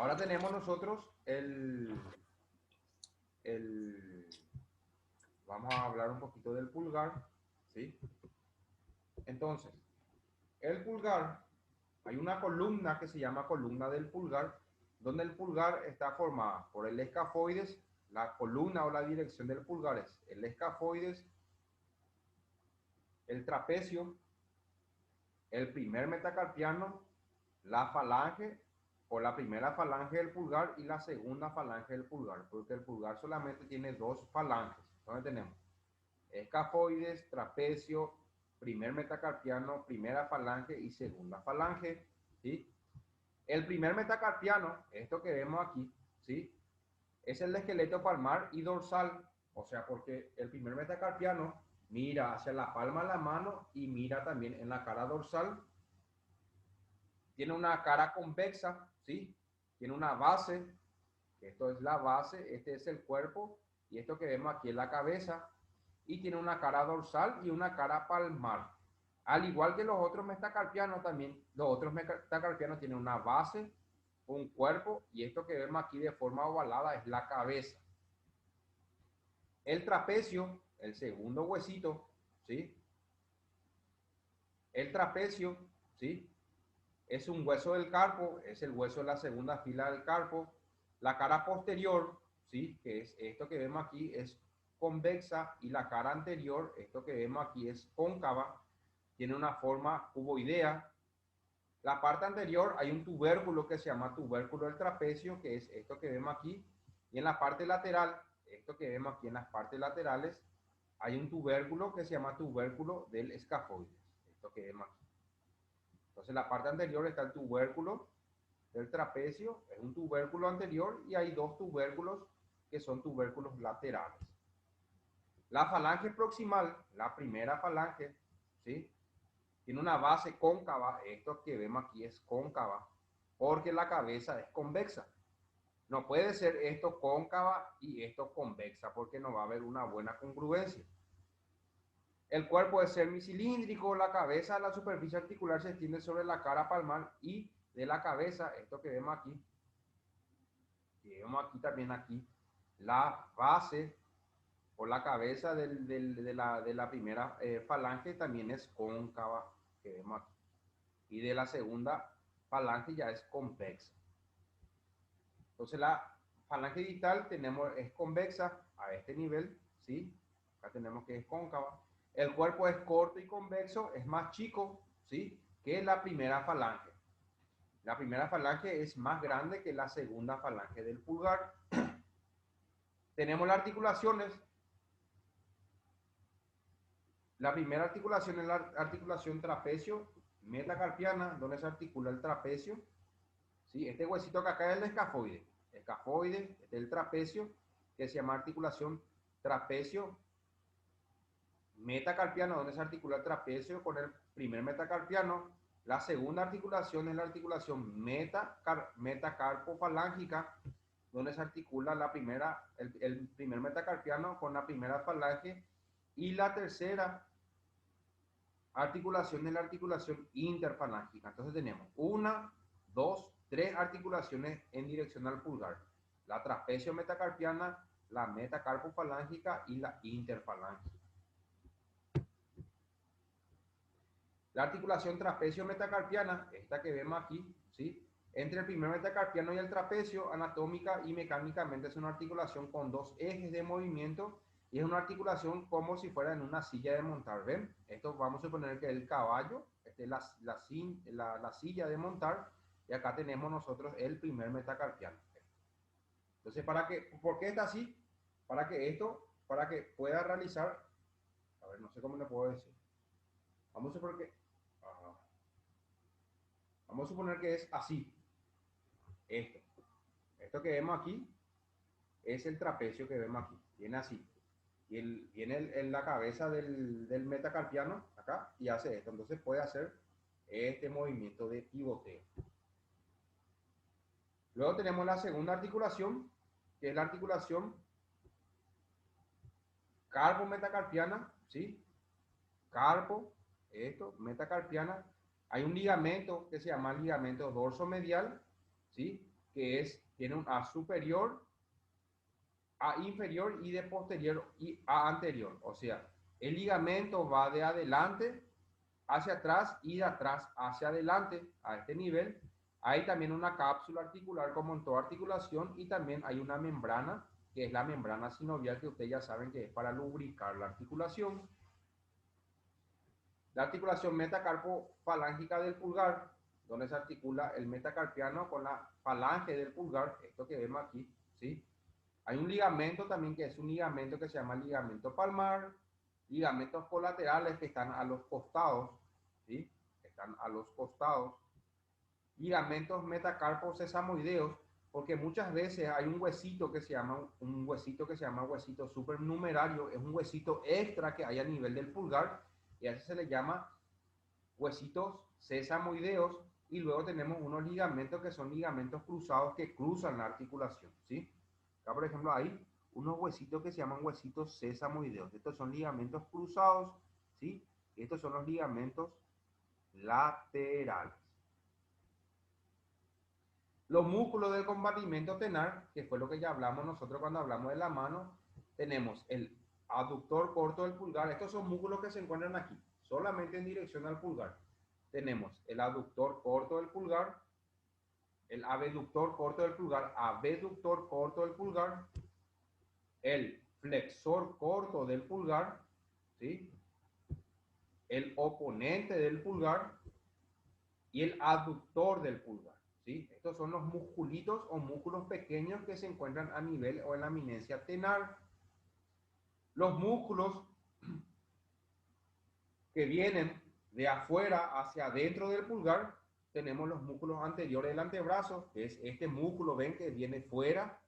Ahora tenemos nosotros el, vamos a hablar un poquito del pulgar, ¿sí? Entonces, el pulgar, hay una columna que se llama columna del pulgar, donde el pulgar está formada por el escafoides, la columna o la dirección del pulgar es el escafoides, el trapecio, el primer metacarpiano, la falange o la primera falange del pulgar y la segunda falange del pulgar, porque el pulgar solamente tiene dos falanges. Entonces tenemos escafoides, trapecio, primer metacarpiano, primera falange y segunda falange, ¿sí? El primer metacarpiano, esto que vemos aquí, ¿sí? Es el esqueleto palmar y dorsal, o sea, porque el primer metacarpiano mira hacia la palma de la mano y mira también en la cara dorsal. Tiene una cara convexa, ¿sí? Tiene una base, esto es la base, este es el cuerpo y esto que vemos aquí es la cabeza, y tiene una cara dorsal y una cara palmar. Al igual que los otros metacarpianos también, los otros metacarpianos tienen una base, un cuerpo, y esto que vemos aquí de forma ovalada es la cabeza. El trapecio, el segundo huesito, ¿sí? El trapecio, ¿sí? Es un hueso del carpo, es el hueso de la segunda fila del carpo. La cara posterior, ¿sí? Que es esto que vemos aquí, es convexa, y la cara anterior, esto que vemos aquí, es cóncava, tiene una forma cuboidea. La parte anterior hay un tubérculo que se llama tubérculo del trapecio, que es esto que vemos aquí, y en la parte lateral, esto que vemos aquí en las partes laterales, hay un tubérculo que se llama tubérculo del escafoides, esto que vemos aquí. Entonces, en la parte anterior está el tubérculo del trapecio, es un tubérculo anterior, y hay dos tubérculos que son tubérculos laterales. La falange proximal, la primera falange, ¿sí? Tiene una base cóncava, esto que vemos aquí es cóncava, porque la cabeza es convexa. No puede ser esto cóncava y esto convexa, porque no va a haber una buena congruencia. El cuerpo es semicilíndrico, la cabeza, la superficie articular se extiende sobre la cara palmar, y de la cabeza, esto que vemos aquí, también aquí, la base o la cabeza de la primera falange también es cóncava, que vemos aquí, y de la segunda falange ya es convexa. Entonces la falange distal es convexa a este nivel, ¿sí? Acá tenemos que es cóncava. El cuerpo es corto y convexo, es más chico, ¿sí? Que la primera falange. La primera falange es más grande que la segunda falange del pulgar. Tenemos las articulaciones. La primera articulación es la articulación trapecio metacarpiana, donde se articula el trapecio, ¿sí? Este huesito que acá es el escafoide. Escafoide, este es el trapecio, que se llama articulación trapecio metacarpiano, donde se articula el trapecio con el primer metacarpiano. La segunda articulación es la articulación metacarpofalángica, donde se articula el primer metacarpiano con la primera falange. Y la tercera articulación es la articulación interfalángica. Entonces tenemos una, dos, tres articulaciones en dirección al pulgar: la trapecio metacarpiana, la metacarpofalángica y la interfalángica. La articulación trapecio metacarpiana, esta que vemos aquí, ¿sí? Entre el primer metacarpiano y el trapecio, anatómica y mecánicamente es una articulación con dos ejes de movimiento, y es una articulación como si fuera en una silla de montar. ¿Ven? Esto vamos a suponer que es el caballo, esta es la silla de montar, y acá tenemos nosotros el primer metacarpiano. Entonces, ¿por qué está así? Para que pueda realizar, a ver, no sé cómo le puedo decir. Vamos a suponer que, vamos a suponer que es así. Esto que vemos aquí es el trapecio que vemos aquí. Viene así. Y viene en la cabeza del metacarpiano acá y hace esto. Entonces puede hacer este movimiento de pivoteo. Luego tenemos la segunda articulación, que es la articulación carpo-metacarpiana, ¿sí? Carpo, esto, metacarpiana. Hay un ligamento que se llama ligamento dorso medial, ¿sí? que tiene un A superior, A inferior y de posterior y A anterior. O sea, el ligamento va de adelante hacia atrás y de atrás hacia adelante a este nivel. Hay también una cápsula articular como en toda articulación y también hay una membrana, que es la membrana sinovial, que ustedes ya saben que es para lubricar la articulación. La articulación metacarpo-falángica del pulgar, donde se articula el metacarpiano con la falange del pulgar, esto que vemos aquí, ¿sí? Hay un ligamento también que es un ligamento que se llama ligamento palmar, ligamentos colaterales que están a los costados, ¿sí? Están a los costados, ligamentos metacarpo-sesamoideos, porque muchas veces hay un huesito que se llama huesito supernumerario, es un huesito extra que hay a nivel del pulgar y a ese se le llama huesitos sesamoideos, y luego tenemos unos ligamentos que son ligamentos cruzados que cruzan la articulación, ¿sí? Acá, por ejemplo, hay unos huesitos que se llaman huesitos sesamoideos. Estos son ligamentos cruzados, ¿sí? Y estos son los ligamentos laterales. Los músculos del compartimento tenar, que fue lo que ya hablamos nosotros cuando hablamos de la mano, tenemos el aductor corto del pulgar. Estos son músculos que se encuentran aquí, solamente en dirección al pulgar. Tenemos el aductor corto del pulgar, el abductor corto del pulgar, abductor corto del pulgar, el flexor corto del pulgar, ¿sí? El oponente del pulgar y el aductor del pulgar, ¿sí? Estos son los musculitos o músculos pequeños que se encuentran a nivel o en la eminencia tenar. Los músculos que vienen de afuera hacia adentro del pulgar, tenemos los músculos anteriores del antebrazo, que es este músculo, ven que viene fuera.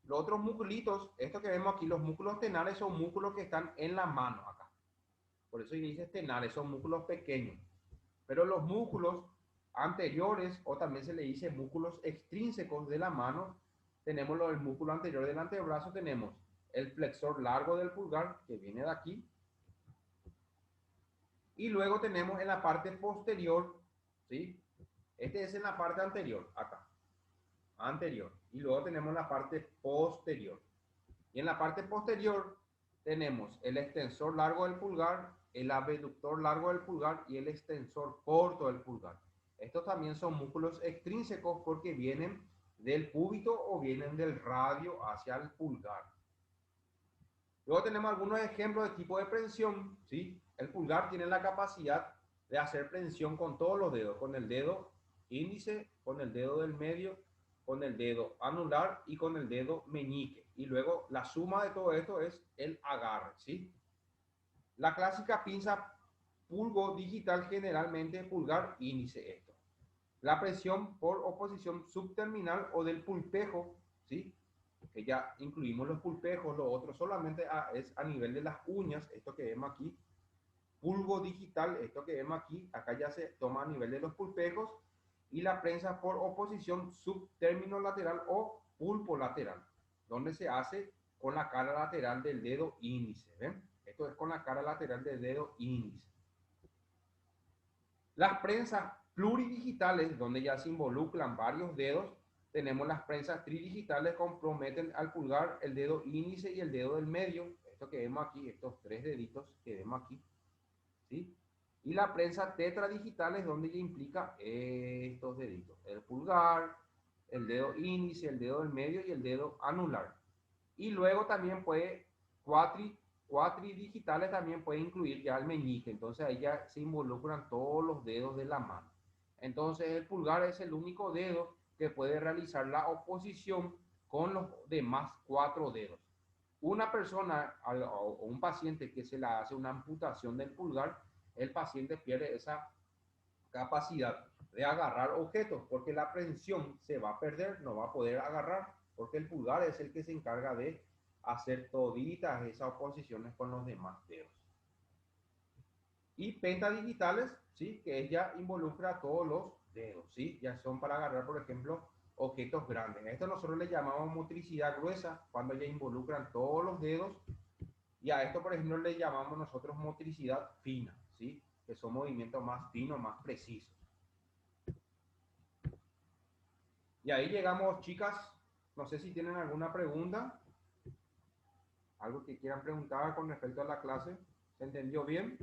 Los otros musculitos, esto que vemos aquí, los músculos tenares, son músculos que están en la mano acá. Por eso dice tenares, son músculos pequeños. Pero los músculos anteriores, o también se le dice músculos extrínsecos de la mano, tenemos el músculo anterior del antebrazo, tenemos el flexor largo del pulgar, que viene de aquí, y luego tenemos en la parte posterior, ¿sí? Este es en la parte anterior, acá, anterior, y luego tenemos la parte posterior. Y en la parte posterior tenemos el extensor largo del pulgar, el abductor largo del pulgar y el extensor corto del pulgar. Estos también son músculos extrínsecos porque vienen del cúbito o vienen del radio hacia el pulgar. Luego tenemos algunos ejemplos de tipo de prensión, ¿sí? El pulgar tiene la capacidad de hacer prensión con todos los dedos, con el dedo índice, con el dedo del medio, con el dedo anular y con el dedo meñique. Y luego la suma de todo esto es el agarre, ¿sí? La clásica pinza pulgo digital, generalmente pulgar índice esto. La presión por oposición subterminal o del pulpejo, ¿sí? Que ya incluimos los pulpejos, lo otro solamente es a nivel de las uñas, esto que vemos aquí. Pulgo digital, esto que vemos aquí, acá ya se toma a nivel de los pulpejos, y la prensa por oposición subtérmino lateral o pulpo lateral, donde se hace con la cara lateral del dedo índice, ¿ven? Esto es con la cara lateral del dedo índice. Las prensas pluridigitales, donde ya se involucran varios dedos, tenemos las prensas tridigitales, comprometen al pulgar, el dedo índice y el dedo del medio, esto que vemos aquí, estos tres deditos que vemos aquí, ¿sí? Y la prensa tetradigital es donde ya implica estos deditos, el pulgar, el dedo índice, el dedo del medio y el dedo anular. Y luego también puede, cuatridigitales también puede incluir ya el meñique, entonces ahí ya se involucran todos los dedos de la mano. Entonces el pulgar es el único dedo que puede realizar la oposición con los demás 4 dedos. Una persona o un paciente que se le hace una amputación del pulgar, el paciente pierde esa capacidad de agarrar objetos porque la prensión se va a perder, no va a poder agarrar porque el pulgar es el que se encarga de hacer toditas esas oposiciones con los demás dedos. Y pentadigitales, ¿sí? Que ya involucra a todos los dedos, ¿sí? Ya son para agarrar, por ejemplo, objetos grandes. A esto nosotros le llamamos motricidad gruesa, cuando ya involucran todos los dedos. Y a esto, por ejemplo, le llamamos nosotros motricidad fina, ¿sí? Que son movimientos más finos, más precisos. Y ahí llegamos, chicas. No sé si tienen alguna pregunta, algo que quieran preguntar con respecto a la clase. ¿Se entendió bien?